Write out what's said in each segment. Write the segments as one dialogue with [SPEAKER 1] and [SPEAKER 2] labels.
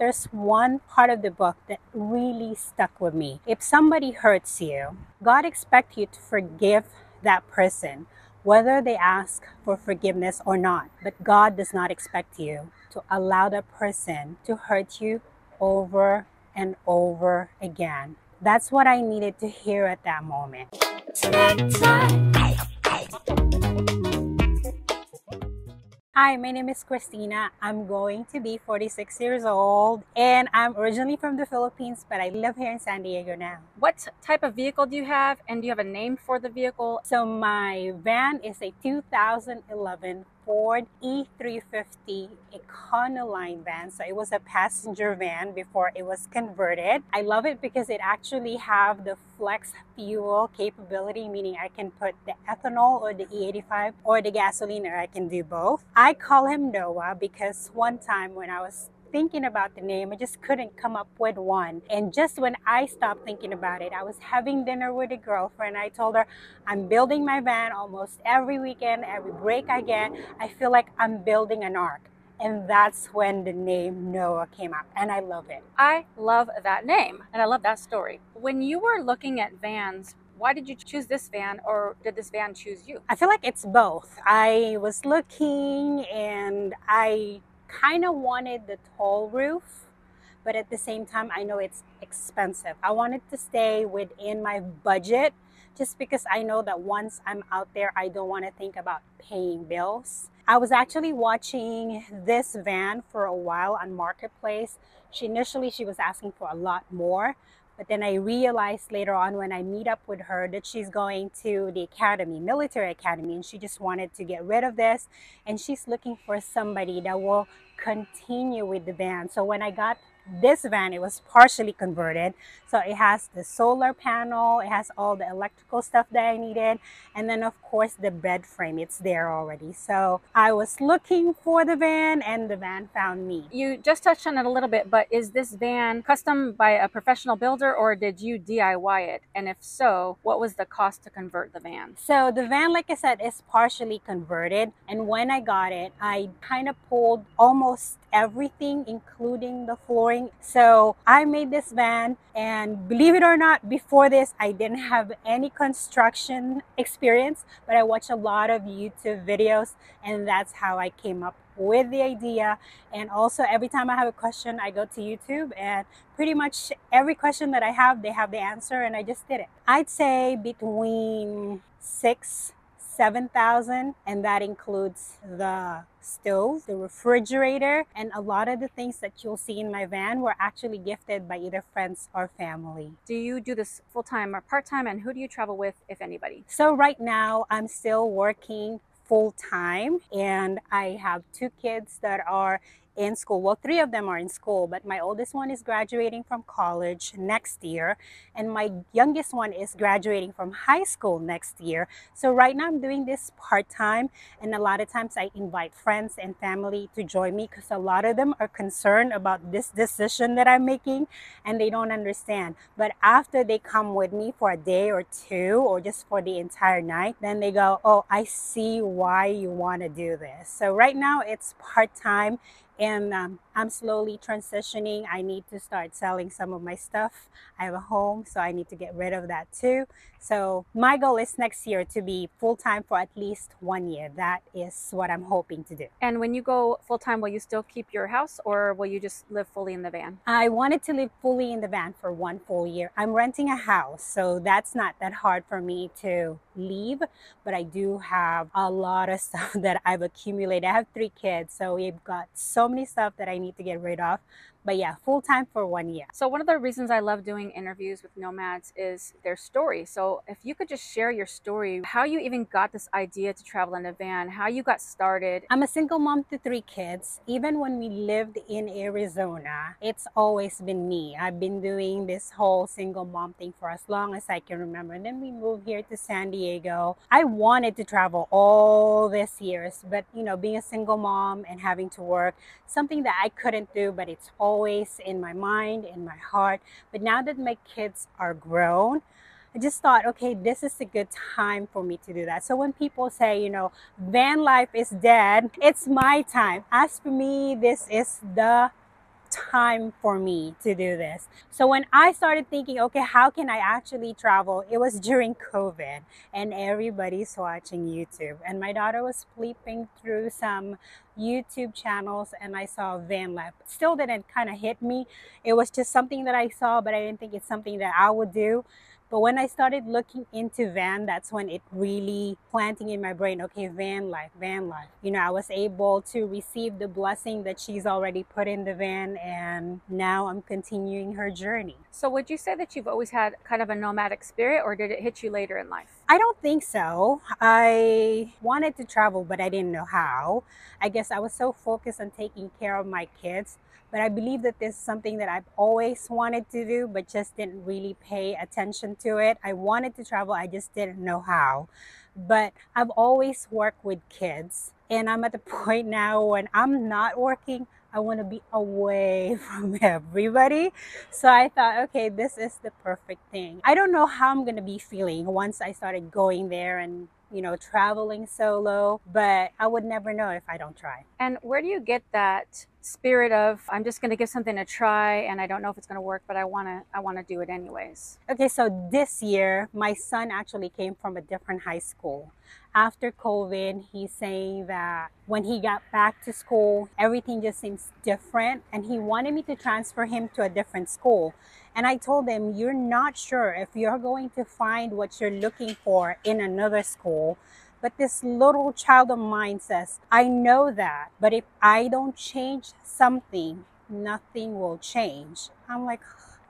[SPEAKER 1] there's one part of the book that really stuck with me. If somebody hurts you, God expects you to forgive that person, whether they ask for forgiveness or not. But God does not expect you to allow that person to hurt you over and over again. That's what I needed to hear at that moment. Hi, my name is Christina. I'm going to be 46 years old and I'm originally from the Philippines, but I live here in San Diego now.
[SPEAKER 2] What type of vehicle do you have, and do you have a name for the vehicle?
[SPEAKER 1] So my van is a 2011 Ford E350 Econoline van. So it was a passenger van before it was converted. I love it because it actually have the flex fuel capability, meaning I can put the ethanol or the E85 or the gasoline, or I can do both. I call him Noah because one time when I was thinking about the name, I just couldn't come up with one. And just when I stopped thinking about it, I was having dinner with a girlfriend. I told her, I'm building my van almost every weekend, every break I get. I feel like I'm building an ark. And that's when the name Noah came out, and I love it.
[SPEAKER 2] I love that name, and I love that story. When you were looking at vans, why did you choose this van, or did this van choose you?
[SPEAKER 1] I feel like it's both. I was looking and I kind of wanted the tall roof, but at the same time, I know it's expensive. I wanted to stay within my budget just because I know that once I'm out there, I don't want to think about paying bills. I was actually watching this van for a while on Marketplace. Initially, she was asking for a lot more. But then I realized later on when I meet up with her that she's going to the academy, military academy, and she just wanted to get rid of this. And she's looking for somebody that will continue with the van. So when I got this van, it was partially converted. So it has the solar panel, it has all the electrical stuff that I needed. And then of course the bed frame, it's there already. So I was looking for the van and the van found me.
[SPEAKER 2] You just touched on it a little bit, but is this van custom by a professional builder, or did you DIY it? And if so, what was the cost to convert the van?
[SPEAKER 1] So the van, like I said, is partially converted. And when I got it, I kind of pulled almost everything, including the flooring. So I made this van, and believe it or not, before this, I didn't have any construction experience, but I watched a lot of YouTube videos, and that's how I came up with the idea. And also every time I have a question, I go to YouTube, and pretty much every question that I have, they have the answer, and I just did it. I'd say between 7,000, and that includes the stove, the refrigerator, and a lot of the things that you'll see in my van were actually gifted by either friends or family.
[SPEAKER 2] Do you do this full-time or part-time, and who do you travel with, if anybody?
[SPEAKER 1] So right now I'm still working full-time, and I have 2 kids that are in school. Well, 3 of them are in school, but my oldest one is graduating from college next year, and my youngest one is graduating from high school next year. So right now I'm doing this part-time, and a lot of times I invite friends and family to join me because a lot of them are concerned about this decision that I'm making, and they don't understand. But after they come with me for a day or 2, or just for the entire night, then they go, oh, I see why you want to do this. So right now it's part-time, and I'm slowly transitioning. I need to start selling some of my stuff. I have a home, so I need to get rid of that too. So my goal is next year to be full-time for at least 1 year. That is what I'm hoping to do.
[SPEAKER 2] And when you go full-time, will you still keep your house, or will you just live fully in the van?
[SPEAKER 1] I wanted to live fully in the van for 1 full year. I'm renting a house, so that's not that hard for me to leave, but I do have a lot of stuff that I've accumulated. I have 3 kids, so we've got so many stuff that I need to get rid of. But yeah, full-time for 1 year.
[SPEAKER 2] So one of the reasons I love doing interviews with nomads is their story. So if you could just share your story, how you even got this idea to travel in a van, how you got started.
[SPEAKER 1] I'm a single mom to 3 kids. Even when we lived in Arizona, it's always been me. I've been doing this whole single mom thing for as long as I can remember. And then we moved here to San Diego. I wanted to travel all these years, but you know, being a single mom and having to work, something that I couldn't do, but it's always in my mind, in my heart. But now that my kids are grown, I just thought, okay, this is a good time for me to do that. So when people say, you know, van life is dead, it's my time. As for me, this is the time for me to do this. So when I started thinking, okay, how can I actually travel? It was during COVID and everybody's watching YouTube. And my daughter was flipping through some YouTube channels and I saw van life. Still didn't kind of hit me. It was just something that I saw, but I didn't think it's something that I would do. But when I started looking into van, that's when it really planting in my brain, okay, van life, van life. You know, I was able to receive the blessing that she's already put in the van, and now I'm continuing her journey.
[SPEAKER 2] So would you say that you've always had kind of a nomadic spirit, or did it hit you later in life?
[SPEAKER 1] I don't think so. I wanted to travel, but I didn't know how. I guess I was so focused on taking care of my kids. But I believe that this is something that I've always wanted to do, but just didn't really pay attention to it. I wanted to travel, I just didn't know how. But I've always worked with kids. And I'm at the point now when I'm not working, I want to be away from everybody. So I thought, okay, this is the perfect thing. I don't know how I'm going to be feeling once I started going there and, you know, traveling solo, but I would never know if I don't try.
[SPEAKER 2] And where do you get that spirit of, I'm just going to give something a try and I don't know if it's going to work, but I want to do it anyways?
[SPEAKER 1] Okay, so this year, my son actually came from a different high school. After COVID, he's saying that when he got back to school, everything just seems different, and he wanted me to transfer him to a different school. And I told him, you're not sure if you're going to find what you're looking for in another school. But this little child of mine says, I know that, but if I don't change something, nothing will change. I'm like,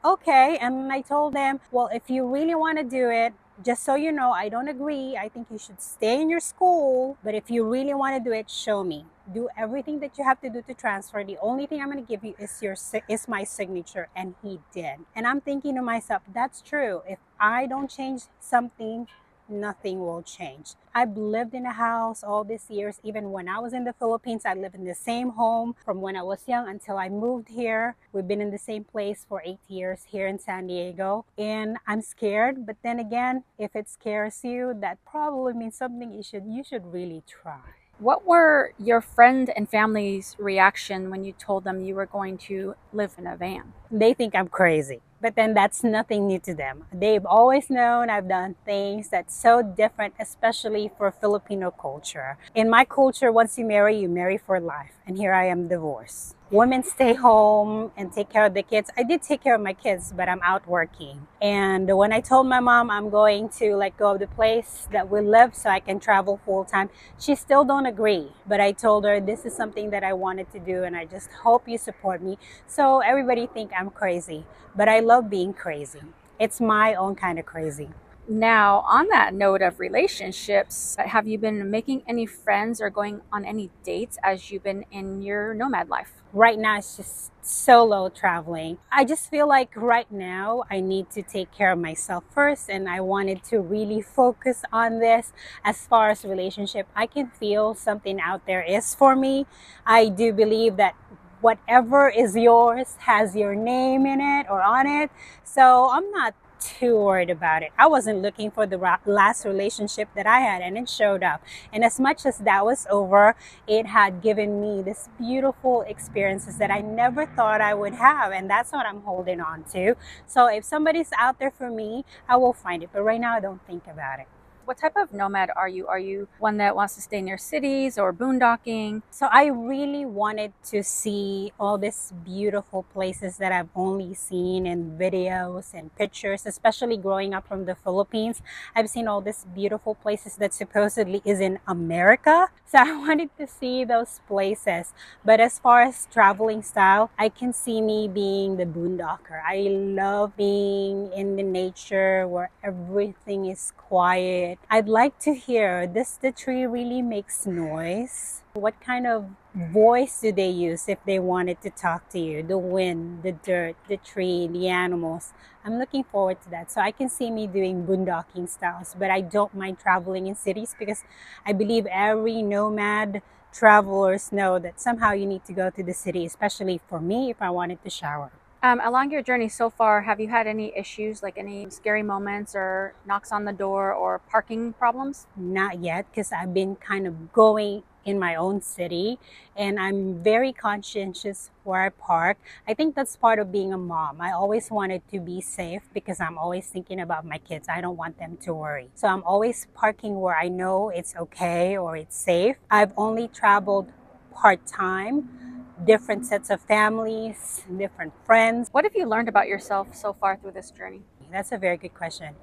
[SPEAKER 1] okay. And I told them, well, if you really want to do it, just so you know, I don't agree. I think you should stay in your school. But if you really want to do it, show me. Do everything that you have to do to transfer. The only thing I'm going to give you is my signature. And he did. And I'm thinking to myself, that's true. If I don't change something, nothing will change. I've lived in a house all these years. Even when I was in the Philippines, I lived in the same home from when I was young until I moved here. We've been in the same place for 8 years here in San Diego. And I'm scared. But then again, if it scares you, that probably means something you should really try.
[SPEAKER 2] What were your friend and family's reaction when you told them you were going to live in a van?
[SPEAKER 1] They think I'm crazy. But then that's nothing new to them. They've always known I've done things that's so different, especially for Filipino culture. In my culture, once you marry for life. And here I am divorced. Women stay home and take care of the kids. I did take care of my kids, but I'm out working. And when I told my mom I'm going to let go of the place that we live so I can travel full time, she still don't agree. But I told her this is something that I wanted to do and I just hope you support me. So everybody think I'm crazy, but I love being crazy. It's my own kind of crazy.
[SPEAKER 2] Now, on that note of relationships, have you been making any friends or going on any dates as you've been in your nomad life?
[SPEAKER 1] Right now, it's just solo traveling. I just feel like right now I need to take care of myself first, and I wanted to really focus on this. As far as relationship, I can feel something out there is for me. I do believe that whatever is yours has your name in it or on it. So I'm not too worried about it. I wasn't looking for the last relationship that I had, and it showed up. And as much as that was over, it had given me this beautiful experiences that I never thought I would have. And that's what I'm holding on to. So if somebody's out there for me, I will find it. But right now, I don't think about it.
[SPEAKER 2] What type of nomad are you? Are you one that wants to stay near cities or boondocking?
[SPEAKER 1] So I really wanted to see all these beautiful places that I've only seen in videos and pictures, especially growing up from the Philippines. I've seen all these beautiful places that supposedly is in America. So I wanted to see those places. But as far as traveling style, I can see me being the boondocker. I love being in the nature where everything is quiet. I'd like to hear, does the tree really makes noise? What kind of voice do they use if they wanted to talk to you? The wind, the dirt, the tree, the animals. I'm looking forward to that. So I can see me doing boondocking styles, but I don't mind traveling in cities because I believe every nomad travelers know that somehow you need to go to the city, especially for me if I wanted to shower.
[SPEAKER 2] Along your journey so far, have you had any issues, like any scary moments or knocks on the door or parking problems?
[SPEAKER 1] Not yet, because I've been kind of going in my own city, and I'm very conscientious where I park. I think that's part of being a mom. I always wanted to be safe because I'm always thinking about my kids. I don't want them to worry. So I'm always parking where I know it's okay or it's safe. I've only traveled part-time, different sets of families, different friends.
[SPEAKER 2] What have you learned about yourself so far through this journey?
[SPEAKER 1] That's a very good question.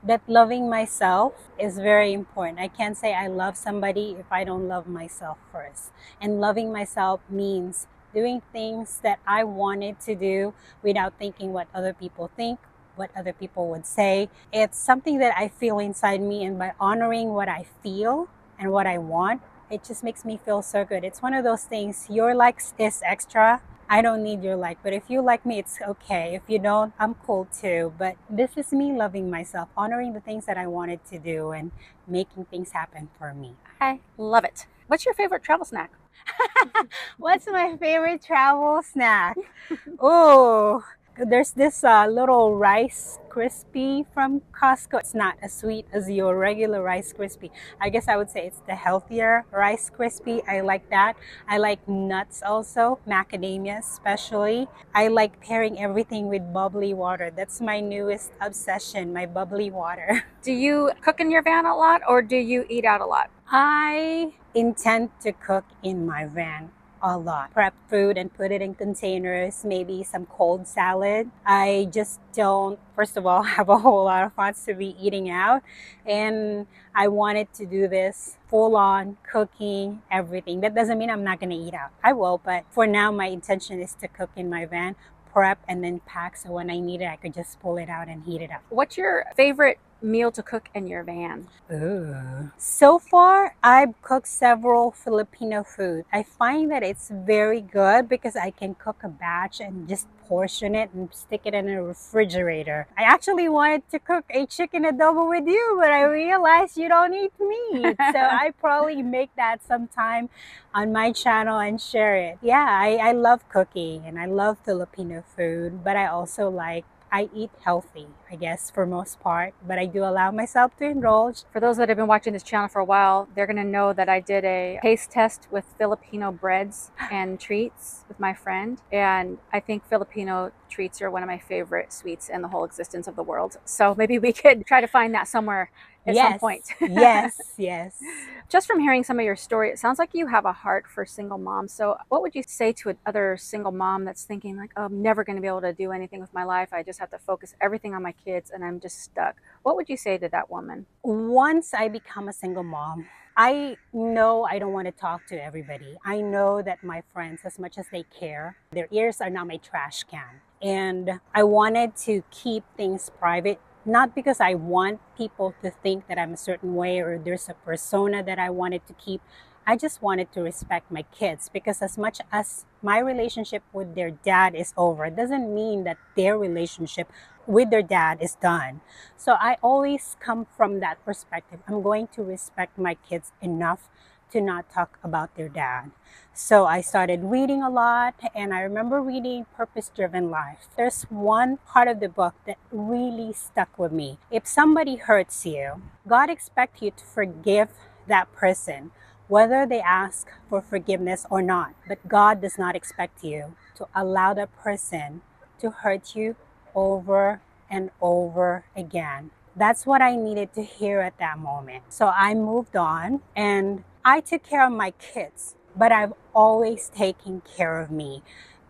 [SPEAKER 1] That loving myself is very important. I can't say I love somebody if I don't love myself first. And loving myself means doing things that I wanted to do without thinking what other people think, what other people would say. It's something that I feel inside me, and by honoring what I feel and what I want, it just makes me feel so good. It's one of those things, your likes is extra. I don't need your like, but if you like me, it's okay. If you don't, I'm cool too. But this is me loving myself, honoring the things that I wanted to do and making things happen for me.
[SPEAKER 2] I love it. What's your favorite travel snack?
[SPEAKER 1] What's my favorite travel snack? Oh, there's this little Rice Krispie from Costco. It's not as sweet as your regular Rice Krispie. I guess I would say it's the healthier Rice Krispie. I like that. I like nuts also, macadamia especially. I like pairing everything with bubbly water. That's my newest obsession, my bubbly water.
[SPEAKER 2] Do you cook in your van a lot, or do you eat out a lot?
[SPEAKER 1] I intend to cook in my van a lot. Prep food and put it in containers, maybe some cold salad. I just don't, first of all, have a whole lot of thoughts to be eating out. And I wanted to do this full on cooking, everything. That doesn't mean I'm not going to eat out. I will, but for now, my intention is to cook in my van, prep, and then pack. So when I need it, I could just pull it out and heat it up.
[SPEAKER 2] What's your favorite meal to cook in your van?
[SPEAKER 1] Ooh. So far, I've cooked several Filipino food. I find that it's very good because I can cook a batch and just portion it and stick it in a refrigerator. I actually wanted to cook a chicken adobo with you, but I realized you don't eat meat. So I probably make that sometime on my channel and share it. Yeah, I love cooking and I love Filipino food, but I also I eat healthy, I guess, for most part, but I do allow myself to indulge.
[SPEAKER 2] For those that have been watching this channel for a while, they're going to know that I did a taste test with Filipino breads and treats with my friend. And I think Filipino treats are one of my favorite sweets in the whole existence of the world. So maybe we could try to find that somewhere at some point.
[SPEAKER 1] Yes.
[SPEAKER 2] Just from hearing some of your story, it sounds like you have a heart for single moms. So what would you say to another single mom that's thinking like, oh, I'm never going to be able to do anything with my life. I just have to focus everything on my kids and I'm just stuck. What would you say to that woman?
[SPEAKER 1] Once I become a single mom, I know I don't want to talk to everybody. I know that my friends, as much as they care, their ears are not my trash can. And I wanted to keep things private, not because I want people to think that I'm a certain way or there's a persona that I wanted to keep. I just wanted to respect my kids, because as much as my relationship with their dad is over, it doesn't mean that their relationship with their dad is done. So I always come from that perspective. I'm going to respect my kids enough to not talk about their dad. So I started reading a lot, and I remember reading Purpose Driven Life. There's one part of the book that really stuck with me. If somebody hurts you, God expects you to forgive that person, whether they ask for forgiveness or not. But God does not expect you to allow that person to hurt you over and over again. That's what I needed to hear at that moment. So I moved on and I took care of my kids, but I've always taken care of me.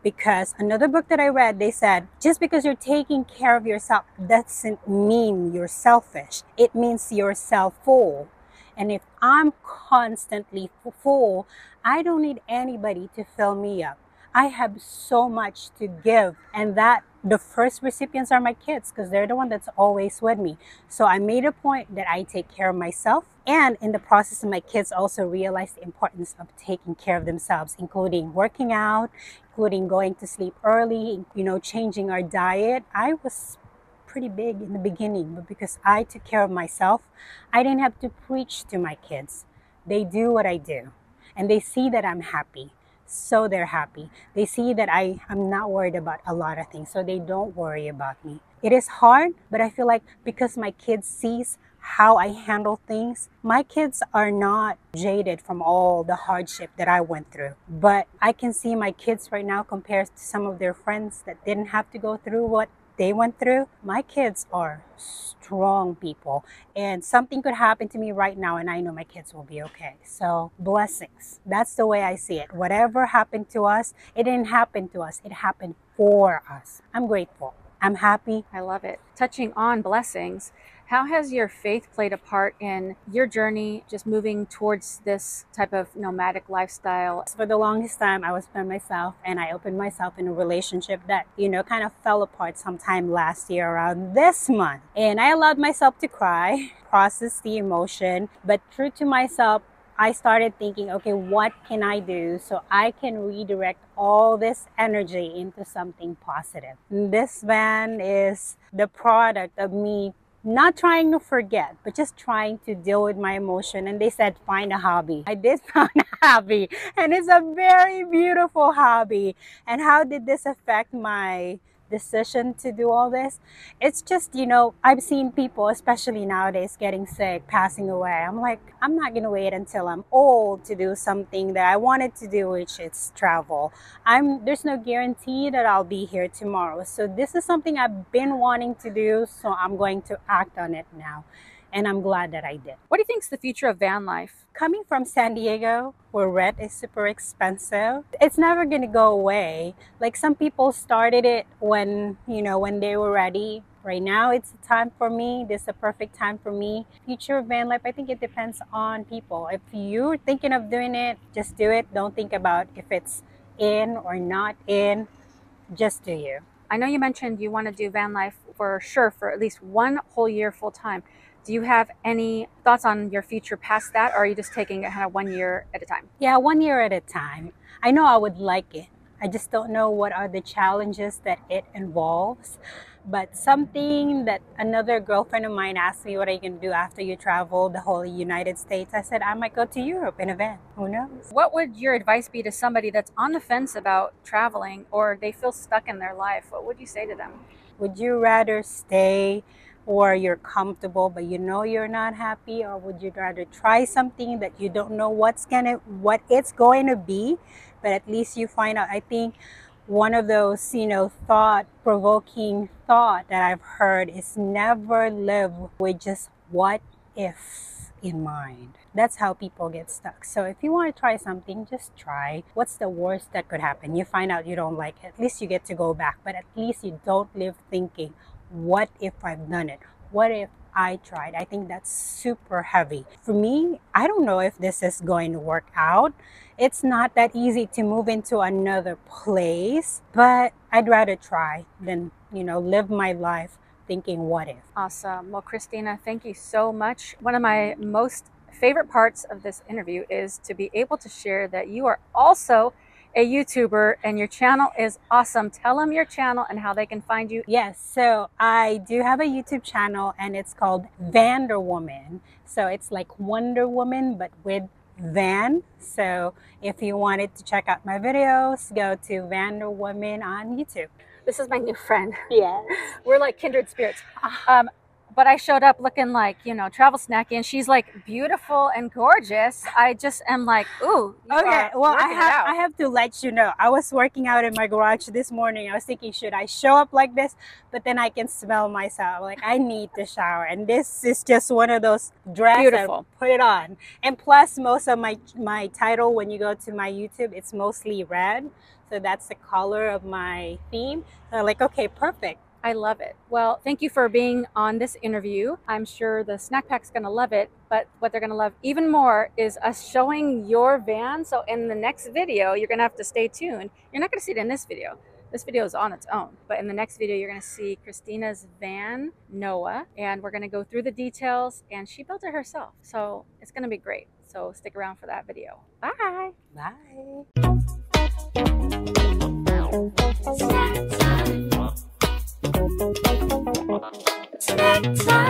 [SPEAKER 1] Because another book that I read, they said, just because you're taking care of yourself doesn't mean you're selfish. It means you're self-full. And if I'm constantly full, I don't need anybody to fill me up. I have so much to give, and that the first recipients are my kids, because they're the one that's always with me. So I made a point that I take care of myself, and in the process, my kids also realized the importance of taking care of themselves, including working out, including going to sleep early, changing our diet. I was pretty big in the beginning, but because I took care of myself, I didn't have to preach to my kids. They do what I do, and they see that I'm happy. So they're happy. They see that I'm not worried about a lot of things, so they don't worry about me. It is hard, but I feel like because my kids sees how I handle things. My kids are not jaded from all the hardship that I went through, but I can see my kids right now compared to some of their friends that didn't have to go through what they went through. My kids are strong people, and something could happen to me right now and I know my kids will be okay. So blessings, that's the way I see it. Whatever happened to us, it didn't happen to us, it happened for us. I'm grateful, I'm happy.
[SPEAKER 2] I love it. Touching on blessings, how has your faith played a part in your journey, just moving towards this type of nomadic lifestyle?
[SPEAKER 1] For the longest time, I was by myself, and I opened myself in a relationship that, kind of fell apart sometime last year around this month. And I allowed myself to cry, process the emotion, but true to myself, I started thinking, okay, what can I do so I can redirect all this energy into something positive? This van is the product of me not trying to forget, but just trying to deal with my emotion. And they said, find a hobby. I did find a hobby, and it's a very beautiful hobby. And how did this affect my decision to do all this? It's just, I've seen people, especially nowadays, getting sick, passing away. I'm like, I'm not gonna wait until I'm old to do something that I wanted to do, which is travel. There's no guarantee that I'll be here tomorrow. So this is something I've been wanting to do, so I'm going to act on it now. And I'm glad that I did.
[SPEAKER 2] What do you think is the future of van life?
[SPEAKER 1] Coming from San Diego, where rent is super expensive, it's never going to go away. Like, some people started it when they were ready. Right now, it's a time for me. This is a perfect time for me. Future of van life, I think it depends on people. If you're thinking of doing it, just do it. Don't think about if it's in or not in. Just do you.
[SPEAKER 2] I know you mentioned you want to do van life for sure for at least one whole year full time. Do you have any thoughts on your future past that, or are you just taking it kind of 1 year at a time?
[SPEAKER 1] Yeah, 1 year at a time. I know I would like it. I just don't know what are the challenges that it involves. But something that another girlfriend of mine asked me, what are you going to do after you travel the whole United States? I said, I might go to Europe in a van. Who knows?
[SPEAKER 2] What would your advice be to somebody that's on the fence about traveling, or they feel stuck in their life? What would you say to them?
[SPEAKER 1] Would you rather stay or you're comfortable but you're not happy, or would you rather try something that you don't know what it's going to be, but at least you find out? I think one of those thought-provoking thought that I've heard is never live with just what if in mind. That's how people get stuck. So if you want to try something, just try. What's the worst that could happen? You find out you don't like it. At least you get to go back, but at least you don't live thinking, what if I've done it? What if I tried? I think that's super heavy. For me, I don't know if this is going to work out. It's not that easy to move into another place, but I'd rather try than, live my life thinking, what if?
[SPEAKER 2] Awesome. Well, Christina, thank you so much. One of my most favorite parts of this interview is to be able to share that you are also a YouTuber and your channel is awesome. Tell them your channel and how they can find you.
[SPEAKER 1] Yes, so I do have a YouTube channel and it's called Vander Woman. So it's like Wonder Woman but with van. So if you wanted to check out my videos, go to Vander Woman on YouTube.
[SPEAKER 2] This is my new friend.
[SPEAKER 1] Yes.
[SPEAKER 2] We're like kindred spirits. But I showed up looking like, travel snacky, and she's like beautiful and gorgeous. I just am like, ooh.
[SPEAKER 1] Okay, well, I have to let you know. I was working out in my garage this morning. I was thinking, should I show up like this? But then I can smell myself. Like, I need to shower. And this is just one of those dresses.
[SPEAKER 2] Beautiful.
[SPEAKER 1] Put it on. And plus, most of my title, when you go to my YouTube, it's mostly red. So that's the color of my theme. So I'm like, okay, perfect.
[SPEAKER 2] I love it. Well, thank you for being on this interview. I'm sure the Snack Pack's going to love it, but what they're going to love even more is us showing your van. So in the next video, you're going to have to stay tuned. You're not going to see it in this video. This video is on its own, but in the next video, you're going to see Christina's van, Noah, and we're going to go through the details, and she built it herself. So it's going to be great. So stick around for that video. Bye.
[SPEAKER 1] Bye.
[SPEAKER 3] Snack time.